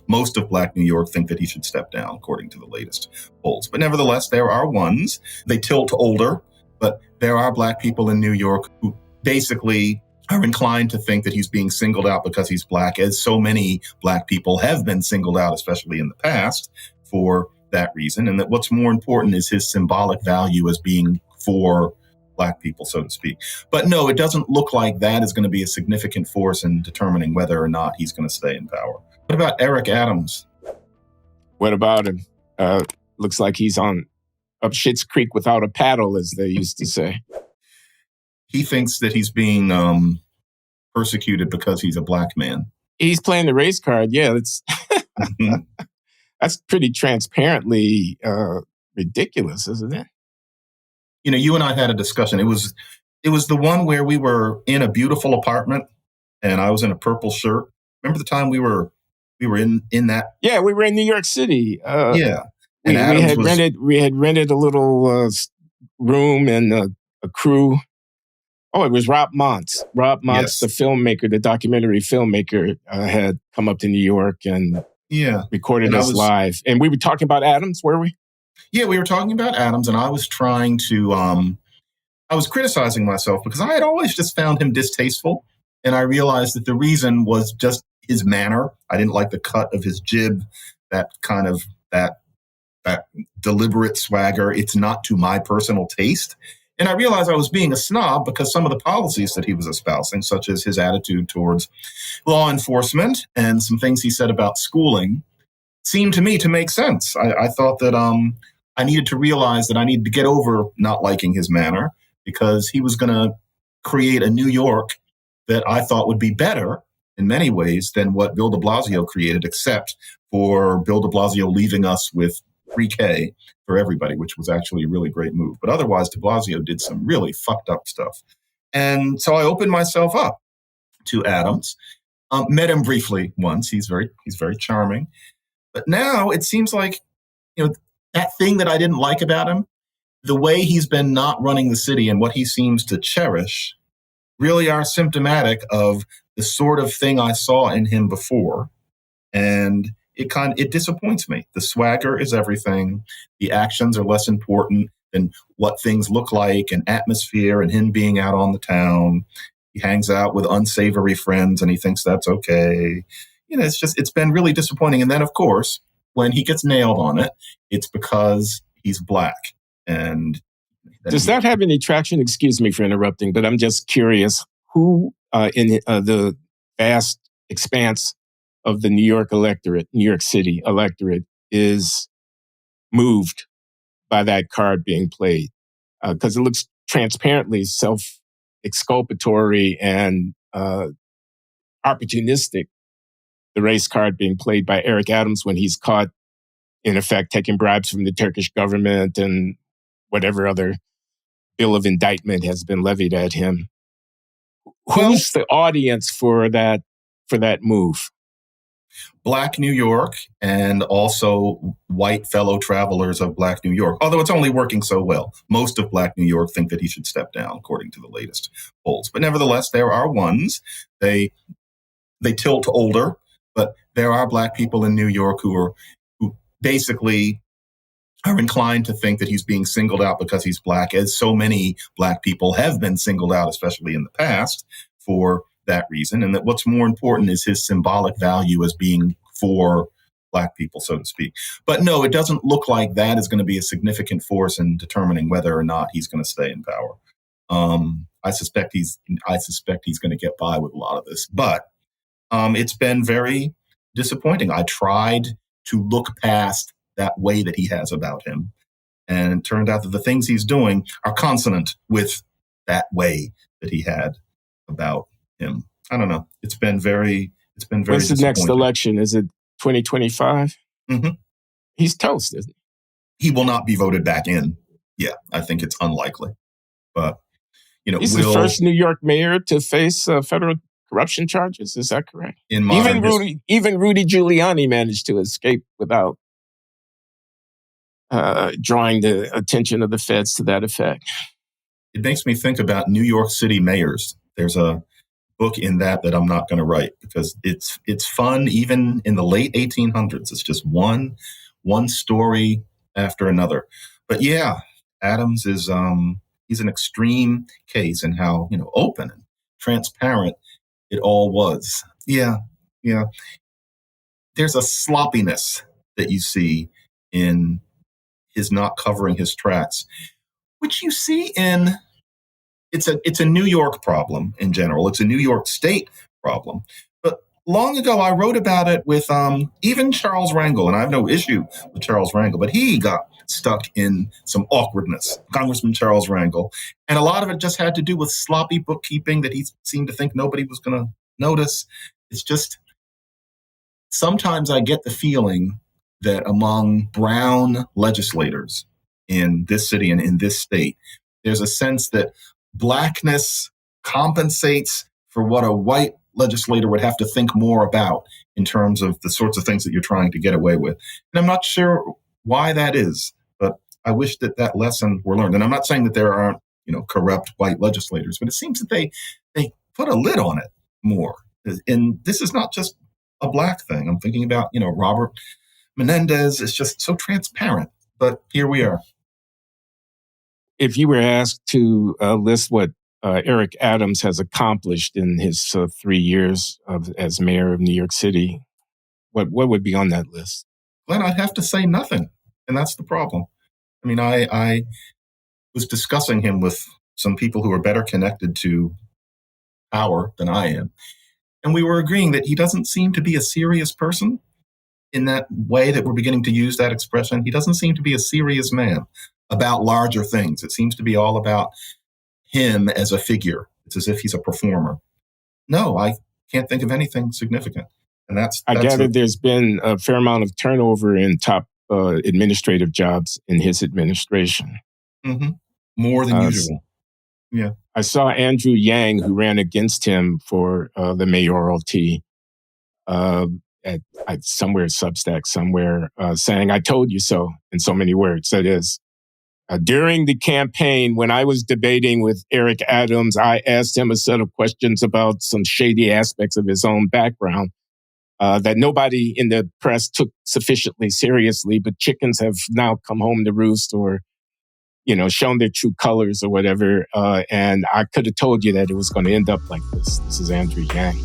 Most of Black New York think that he should step down, according to the latest polls. But nevertheless, there are ones. They tilt older, but there are Black people in New York who basically are inclined to think that he's being singled out because he's Black, as so many Black people have been singled out, especially in the past, for that reason. And that what's more important is his symbolic value as being for Black people, so to speak. But no, it doesn't look like that is going to be a significant force in determining whether or not he's going to stay in power. What about Eric Adams? What about him? Looks like he's on up Schitt's Creek without a paddle, as they used to say. He thinks that he's being persecuted because he's a Black man. He's playing the race card. Yeah, that's pretty transparently ridiculous, isn't it? You know, you and I had a discussion. It was the one where we were in a beautiful apartment and I was in a purple shirt. Remember the time we were in that? Yeah, we were in New York City. Yeah. And we had rented a little room and a crew. Oh, it was Rob Montz. Rob Montz, yes. The filmmaker, the documentary filmmaker, had come up to New York and recorded us live. And we were talking about Adams, were we? Yeah, we were talking about Adams, and I was trying to, I was criticizing myself because I had always just found him distasteful. And I realized that the reason was just his manner. I didn't like the cut of his jib, that deliberate swagger. It's not to my personal taste. And I realized I was being a snob because some of the policies that he was espousing, such as his attitude towards law enforcement and some things he said about schooling, seemed to me to make sense. I thought that I needed to realize that I needed to get over not liking his manner because he was going to create a New York that I thought would be better in many ways than what Bill de Blasio created, except for Bill de Blasio leaving us with pre-K for everybody, which was actually a really great move. But otherwise, de Blasio did some really fucked up stuff. And so I opened myself up to Adams, met him briefly once. He's very charming. But now it seems like, that thing that I didn't like about him, the way he's been not running the city and what he seems to cherish really are symptomatic of the sort of thing I saw in him before. And it disappoints me. The swagger is everything. The actions are less important than what things look like and atmosphere and him being out on the town. He hangs out with unsavory friends and he thinks that's okay. It's been really disappointing. And then, of course, when he gets nailed on it, it's because he's Black. And does that have any traction? Excuse me for interrupting, but I'm just curious who in the vast expanse of the New York City electorate is moved by that card being played? Because it looks transparently self-exculpatory and opportunistic, the race card being played by Eric Adams when he's caught, in effect, taking bribes from the Turkish government and whatever other bill of indictment has been levied at him. Who's the audience for that move? Black New York and also white fellow travelers of Black New York, although it's only working so well. Most of Black New York think that he should step down, according to the latest polls. But nevertheless, there are ones. They tilt older, but there are Black people in New York who basically are inclined to think that he's being singled out because he's Black, as so many Black people have been singled out, especially in the past, for that reason. And that what's more important is his symbolic value as being for Black people, so to speak. But no, it doesn't look like that is going to be a significant force in determining whether or not he's going to stay in power. I suspect he's going to get by with a lot of this, but it's been very disappointing. I tried to look past that way that he has about him, and it turned out that the things he's doing are consonant with that way that he had about him. I don't know. It's been very When's the next election? Is it 2025? Mm-hmm. He's toast, isn't he? He will not be voted back in. Yeah, I think it's unlikely. But, he's the first New York mayor to face federal corruption charges. Is that correct? Even Rudy Giuliani managed to escape without drawing the attention of the feds to that effect. It makes me think about New York City mayors. There's a book in that I'm not going to write, because it's fun even in the late 1800s. It's just one story after another. But yeah, Adams is he's an extreme case in how, open and transparent it all was. Yeah, yeah. There's a sloppiness that you see in his not covering his tracks, which you see in it's a New York problem in general. It's a New York State problem. But long ago, I wrote about it with even Charles Rangel, and I have no issue with Charles Rangel, but he got stuck in some awkwardness, Congressman Charles Rangel. And a lot of it just had to do with sloppy bookkeeping that he seemed to think nobody was going to notice. It's just, sometimes I get the feeling that among brown legislators in this city and in this state, there's a sense that blackness compensates for what a white legislator would have to think more about in terms of the sorts of things that you're trying to get away with. And I'm not sure why that is, but I wish that lesson were learned. And I'm not saying that there aren't, corrupt white legislators, but it seems that they put a lid on it more. And this is not just a black thing. I'm thinking about, Robert Menendez is just so transparent, but here we are. If you were asked to list what Eric Adams has accomplished in his 3 years as mayor of New York City, what would be on that list? Glenn, I'd have to say nothing, and that's the problem. I mean, I was discussing him with some people who are better connected to power than I am, and we were agreeing that he doesn't seem to be a serious person in that way that we're beginning to use that expression. He doesn't seem to be a serious man about larger things. It seems to be all about him as a figure. It's as if he's a performer. No, I can't think of anything significant. And I gather there's been a fair amount of turnover in top administrative jobs in his administration. Mm-hmm. More than usual. Yeah. I saw Andrew Yang, who ran against him for the mayoralty, at somewhere Substack somewhere, saying, "I told you so," in so many words. That is, during the campaign, when I was debating with Eric Adams, I asked him a set of questions about some shady aspects of his own background that nobody in the press took sufficiently seriously, but chickens have now come home to roost, or shown their true colors or whatever. And I could have told you that it was going to end up like this. This is Andrew Yang.